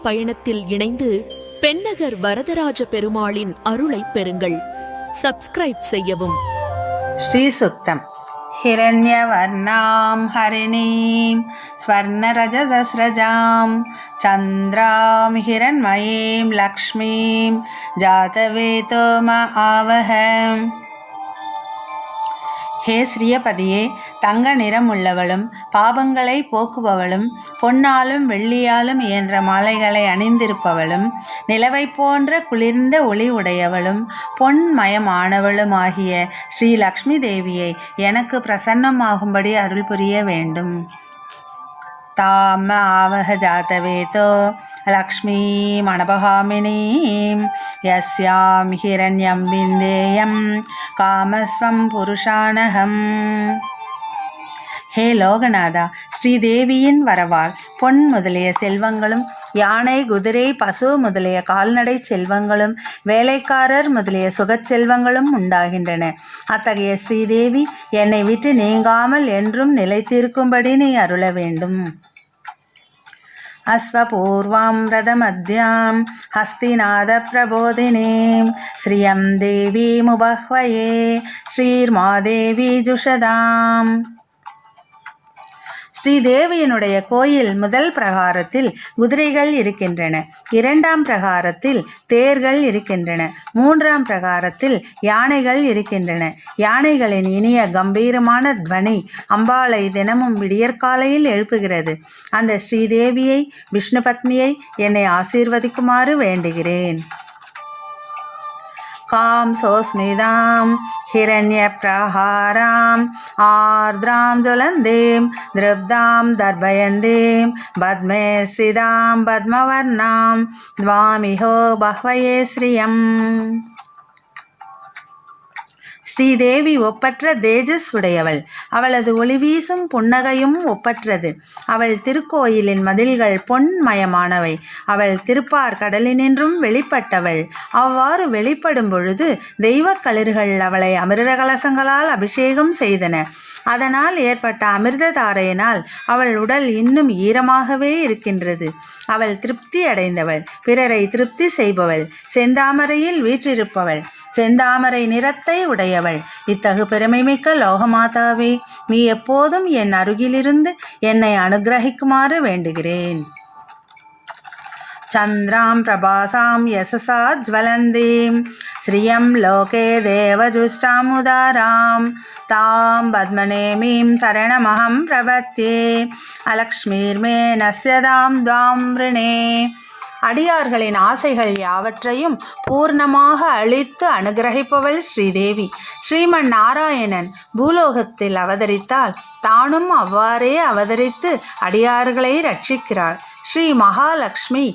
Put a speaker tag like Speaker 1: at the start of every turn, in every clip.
Speaker 1: பயணத்தில் இணைந்து பென்னகர் வரதராஜ பெருமாளின் அருளை பெறுங்கள். சப்ஸ்கிரைப் செய்யவும்.
Speaker 2: ஸ்ரீ சுக்தம். हिरण्यवर्णां हरिणीं स्वर्णरजतस्रजां चन्द्रां हिरण्मयीं लक्ष्मीं जातवेतो म आवह. ஹே ஸ்ரீயபதியே, தங்க நிறமுள்ளவளும் பாபங்களை போக்குபவளும் பொன்னாலும் வெள்ளியாலும் இயன்ற மாலைகளை அணிந்திருப்பவளும் நிலவை போன்ற குளிர்ந்த ஒளி உடையவளும் பொன்மயமானவளும் ஆகிய ஸ்ரீ லக்ஷ்மி தேவியை எனக்கு பிரசன்னமாகும்படி அருள் புரிய வேண்டும். தாம ஆவக ஜாதவேதோ லக்ஷ்மீம் அனபகாமினீம் யஸ்யாம் ஹிரண்யம் விந்தேயம் காமஸ்வம் புருஷானகம். ஹே லோகநாதா, ஸ்ரீதேவியின் வரவால் பொன் முதலிய செல்வங்களும் யானை குதிரை பசு முதலிய கால்நடை செல்வங்களும் வேலைக்காரர் முதலிய சுகச் செல்வங்களும் உண்டாகின்றன. அத்தகைய ஸ்ரீதேவி என்னை விட்டு நீங்காமல் என்றும் நிலைத்திருக்கும்படி நீ அருள வேண்டும். அஸ்வபூர்வாம் ரதமத்யாம் ஹஸ்திநாத பிரபோதினீம் ஸ்ரீயம் தேவீமுபஹ்வயே ஸ்ரீர்மாதேவி ஜுஷதாம். ஸ்ரீதேவியினுடைய கோயில் முதல் பிரகாரத்தில் குதிரைகள் இருக்கின்றன, இரண்டாம் பிரகாரத்தில் தேர்கள் இருக்கின்றன, மூன்றாம் பிரகாரத்தில் யானைகள் இருக்கின்றன. யானைகளின் இனிய கம்பீரமான துவனி அம்பாளை தினமும் விடியற்காலையில் எழுப்புகிறது. அந்த ஸ்ரீதேவியை, விஷ்ணு பத்னியை என்னை ஆசீர்வதிக்குமாறு வேண்டுகிறேன். காம் சோஸ்மிதாம் ஹிரண்ய பிரஹாராம் ஆர்திராம் ஜுவலந்தீம் திருப்தாம் தர்பயந்தீம் பத்மே சிதாம் பத்மவர்ணாம் துவாமிஹோ பஹ்வயே ஸ்ரீயம். ஸ்ரீதேவி ஒப்பற்ற தேஜஸ் உடையவள். அவளது ஒளி வீசும் புன்னகையும் ஒப்பற்றது. அவள் திருக்கோயிலின் மதில்கள் பொன்மயமானவை. அவள் திருப்பார் கடலினின்றும் வெளிப்பட்டவள். அவ்வாறு வெளிப்படும் பொழுது தெய்வக் களிர்கள் அவளை அமிர்த கலசங்களால் அபிஷேகம் செய்தன. அதனால் ஏற்பட்ட அமிர்த தாரையினால் அவள் உடல் இன்னும் ஈரமாகவே இருக்கின்றது. அவள் திருப்தி அடைந்தவள், பிறரை திருப்தி செய்பவள், செந்தாமரையில் வீற்றிருப்பவள், செந்தாமரை நிறத்தை உடையவள். இத்தகு பெருமைமிக்க லோகமாதாவே, நீ எப்போதும் என் அருகிலிருந்து என்னை அனுகிரகிக்குமாறு வேண்டுகிறேன். சந்திராம் பிரபாசாம் யசசா ஜ்வலந்தீம் ஸ்ரீயம் லோகே தேவஜுஷ்டாம் உதாராம் தாம் பத்மநேமீம் சரணமஹம் பிரபத்யே அலக்ஷ்மீர்மே நஸ்யதாம் துவாம் ரிணே. அடியார்களின் ஆசைகள் யாவற்றையும் பூர்ணமாக அளித்து அனுகிரகிப்பவள் ஸ்ரீதேவி. ஸ்ரீமன் நாராயணன் பூலோகத்தில் அவதரித்தால் தானும் அவ்வாறே அவதரித்து அடியார்களை ரட்சிக்கிறாள். ஸ்ரீ மகாலட்சுமி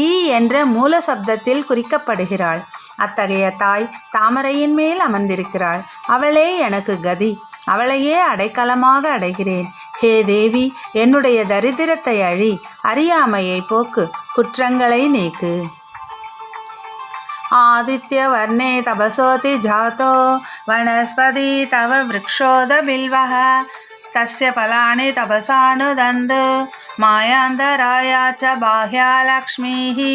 Speaker 2: ஈ என்ற மூல சப்தத்தில் குறிக்கப்படுகிறாள். அத்தகைய தாய் தாமரையின் மேல் அமர்ந்திருக்கிறாள். அவளே எனக்கு கதி. அவளையே அடைக்கலமாக அடைகிறேன். ஹே தேவி, என்னுடைய தரித்திரத்தை அழி, அறியாமையை போக்கு, குற்றங்களை நீக்கு. ஆதித்ய வர்ணே தபசோதி ஜாதோ வனஸ்பதி தவ விருக்ஷோத பில்வஹ தஸ்ய பலானி தபசானுதந்து மாயாந்தராயாச்ச பாஹ்யா லக்ஷ்மீஹி.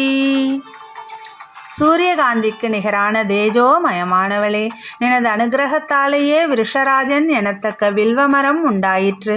Speaker 2: சூரியகாந்திக்கு நிகரான தேஜோமயமானவளே, எனது அனுகிரகத்தாலேயே விருஷராஜன் எனத்தக்க வில்வமரம் உண்டாயிற்று.